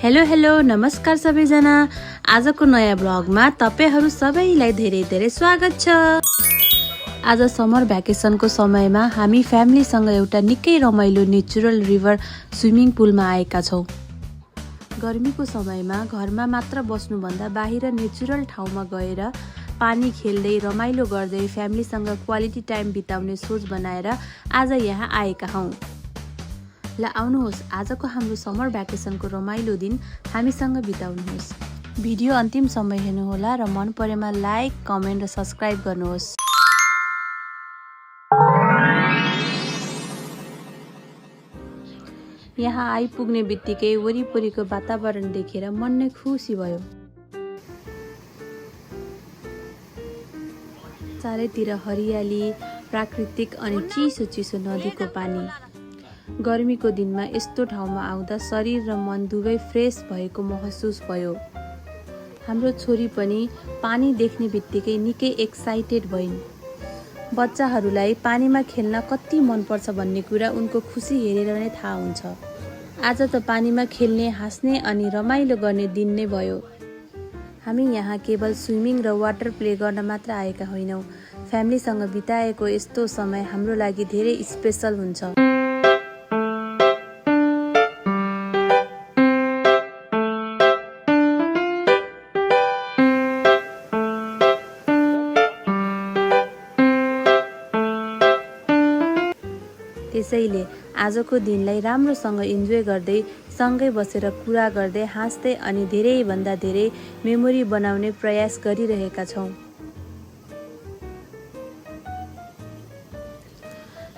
Hello नमस्कार सबैजना। आजको नयाँ ब्लगमा तपाईहरु सबैलाई धेरै स्वागत छ। आज समर भ्याकेसनको समयमा हामी फ्यामिलीसँग एउटा निकै रमाइलो नेचुरल रिभर स्विमिङ पुलमा आएका छौं। गर्मीको समयमा घरमा मात्र बस्नु भन्दा बाहिर नेचुरल ठाउँमा गएर पानी खेल्दै रमाइलो गर्दै फ्यामिलीसँग क्वालिटी टाइम बिताउने सोच बनाएर आज यहाँ आएका हौं। ल आउनुहोस्, आजको हाम्रो समर भ्याकेसनको रमाइलो दिन हामीसँग बिताउनुहोस्। भिडियो अन्तिमसम्म हेर्नुहोला र मन परेमा लाइक, कमेन्ट र सब्स्क्राइब गर्नुहोस्। यहाँ आइपुग्ने बित्तिकै वरिपरिको वातावरण देखेर मन नै खुसी भयो। चारैतिर हरियाली, प्राकृतिक अनि चिसो नदीको पानी। गर्मीको दिनमा यस्तो ठाउँमा आउँदा शरीर र मन दुवै फ्रेस भएको महसुस भयो। हाम्रो छोरी पनि पानी देख्ने बित्तिकै निकै एक्साइटेड भइन्। बच्चाहरूलाई पानीमा खेल्न कति मनपर्छ भन्ने कुरा उनको खुसी हेरेर नै थाहा हुन्छ। आज त पानीमा खेल्ने, हाँस्ने अनि रमाइलो गर्ने दिन नै भयो। हामी यहाँ केवल स्विमिङ र वाटर प्ले गर्न मात्र आएका होइनौँ। फ्यामिलीसँग बिताएको यस्तो समय हाम्रो लागि धेरै स्पेशल हुन्छ। त्यसैले आजको दिनलाई राम्रोसँग इन्जोय गर्दै, सँगै बसेर कुरा गर्दै, हाँस्दै अनि धेरै भन्दा धेरै मेमोरी बनाउने प्रयास गरिरहेका छौं।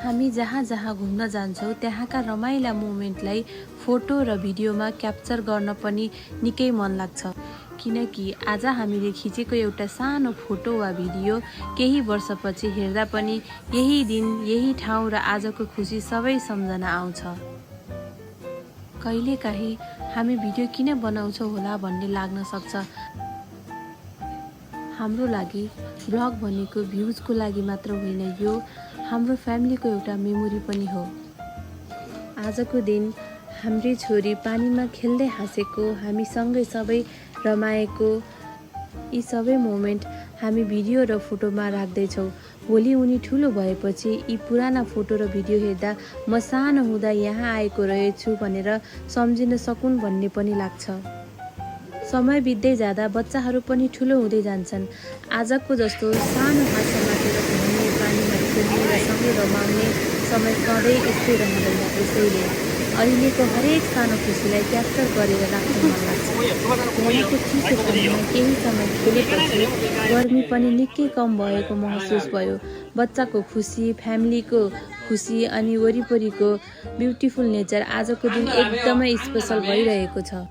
हामी जहाँ घुम्न जान्छौं त्यहाँका रमाइला मोमेन्टलाई फोटो र भिडियोमा क्याप्चर गर्न पनि निकै मन लाग्छ। किनकि आज हामीले खिचेको एउटा सानो फोटो वा भिडियो केही वर्षपछि हेर्दा पनि यही दिन, यही ठाउँ र आजको खुसी सबै सम्झना आउँछ। कहिलेकाहीँ हामी भिडियो किन बनाउँछौँ होला भन्ने लाग्न सक्छ। हाम्रो लागि ब्लग भनेको भ्युजको लागि मात्र होइन, यो हाम्रो फ्यामिलीको एउटा मेमोरी पनि हो। आजको दिन हाम्री छोरी पानीमा खेल्दै हाँसेको, हामी सँगै सबै रमाएको, यी सबै मोमेन्ट हामी भिडियो र फोटोमा राख्दैछौँ। भोलि उनी ठुलो भएपछि यी पुराना फोटो र भिडियो हेर्दा म सानो हुँदा यहाँ आएको रहेछु भनेर सम्झिन सकुन् भन्ने पनि लाग्छ। समय बित्दै जाँदा बच्चाहरू पनि ठुलो हुँदै जान्छन्। आजको जस्तो सानो हात समातेर घुम्ने, पानीमा खेल्ने र सँगै रमाउने समय सधैँ यस्तै रहँदैन। त्यसैले अहिलेको हरेक सानो खुसीलाई क्याप्चर गरेर राख्न मन लाग्छ। यहाँको चिसो पानीमा केही समय खेलेपछि गर्मी पनि निकै कम भएको महसुस भयो। बच्चाको खुसी, फ्यामिलीको खुसी अनि वरिपरिको ब्युटिफुल नेचर आजको दिन एकदमै स्पेशल भइरहेको छ।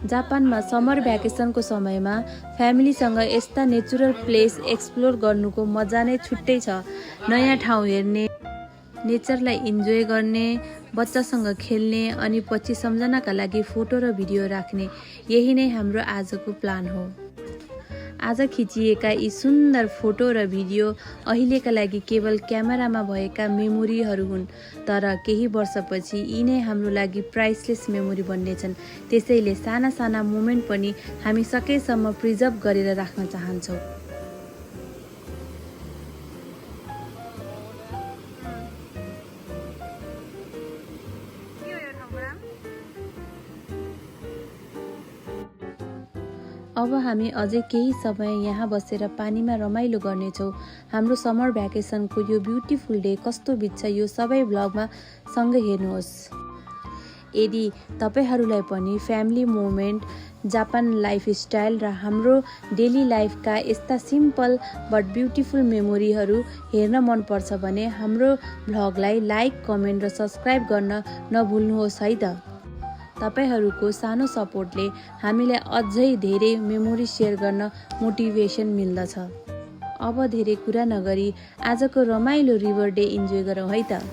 जापानमा समर भ्याकेसनको समयमा फ्यामिलीसँग यस्ता नेचुरल प्लेस एक्सप्लोर गर्नुको मजा नै छुट्टै छ। नयाँ ठाउँ हेर्ने, नेचरलाई इन्जोय गर्ने, बच्चासँग खेल्ने अनि पछि सम्झनाका लागि फोटो र भिडियो राख्ने, यही नै हाम्रो आजको प्लान हो। आज खिचिएका यी सुन्दर फोटो र भिडियो अहिलेका लागि केवल क्यामेरामा भएका मेमोरीहरू हुन्, तर केही वर्षपछि यी नै हाम्रो लागि प्राइसलेस मेमोरी बन्नेछन्। त्यसैले साना मोमेन्ट पनि हामी सकेसम्म प्रिजर्भ गरेर राख्न चाहन्छौँ। अब हामी अझै केही समय यहाँ बसेर पानीमा रमाइलो गर्नेछौँ। हाम्रो समर भ्याकेसनको यो ब्युटिफुल डे कस्तो बित्छ यो सबै ब्लगमा सँगै हेर्नुहोस्। यदि तपाईहरूलाई पनि फ्यामिली मोमेन्ट, जापान लाइफस्टाइल र हाम्रो डेली लाइफका यस्ता सिम्पल बट ब्युटिफुल मेमोरीहरू हेर्न मनपर्छ भने हाम्रो ब्लगलाई लाइक, कमेन्ट र सब्स्क्राइब गर्न नभुल्नुहोस् है त। तपाईहरूको सानो सपोर्टले हामीलाई अझै धेरै मेमोरी सेयर गर्न मोटिभेसन मिल्दछ। अब धेरै कुरा नगरी आजको रमाइलो रिभर डे इन्जोय गरौँ है त।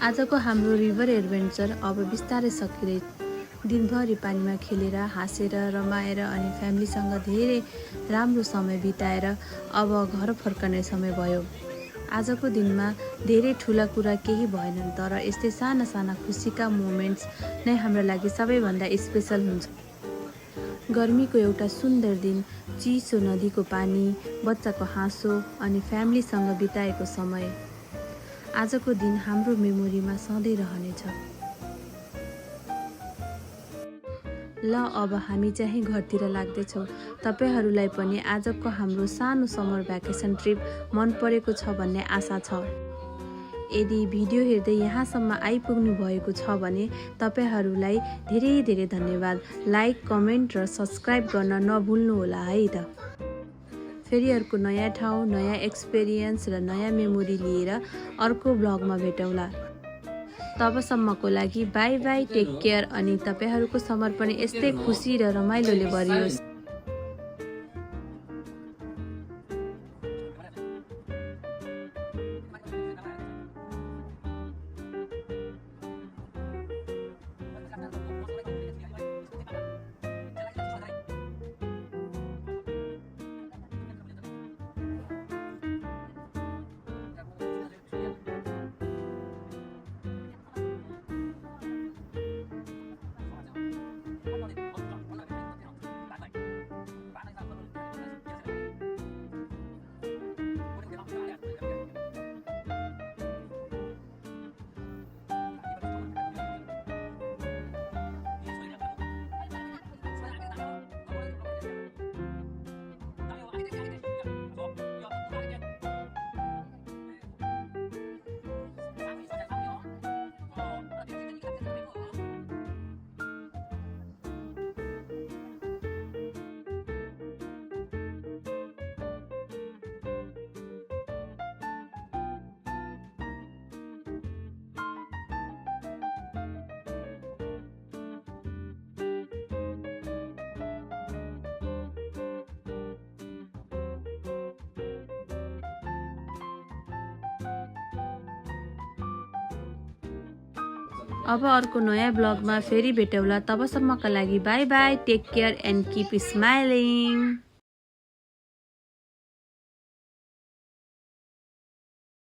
आजको हाम्रो रिभर एडभेन्चर अब बिस्तारै सकिँदै दिनभरि पानीमा खेलेर हाँसेर रमाएर अनि फ्यामिलीसँग धेरै राम्रो समय बिताएर अब घर फर्कने समय भयो। आजको दिनमा धेरै ठुला कुरा केही भएनन्, तर यस्तै साना साना खुसीका मोमेन्ट्स नै हाम्रो लागि सबैभन्दा स्पेसल हुन्छ। गर्मीको एउटा सुन्दर दिन, चिसो नदीको पानी, बच्चाको हाँसो अनि फ्यामिलीसँग बिताएको समय, आजको दिन हाम्रो मेमोरीमा सधैँ रहनेछ। ल अब हामी चाहिँ घरतिर लाग्दैछौँ। तपाईहरूलाई पनि आजको हाम्रो सानो समर भ्याकेसन ट्रिप मन परेको छ भन्ने आशा छ। यदि भिडियो हेर्दै यहाँसम्म आइपुग्नु भएको छ भने तपाईहरूलाई धेरै धेरै धन्यवाद। लाइक, कमेन्ट र सब्सक्राइब गर्न नभुल्नुहोला है त। फेरि अर्को नयाँ ठाउँ, नयाँ एक्सपिरियन्स र नयाँ मेमोरी लिएर अर्को ब्लगमा भेटौँला। तबसम्मको लागि बाई बाई, टेक केयर अनि तपाईहरूको समर पनि यस्तै खुसी र रमाइलोले भरियोस्। अब अर्को नयाँ ब्लगमा फेरि भेटौँला। तबसम्मका लागि bye bye, take care and keep smiling.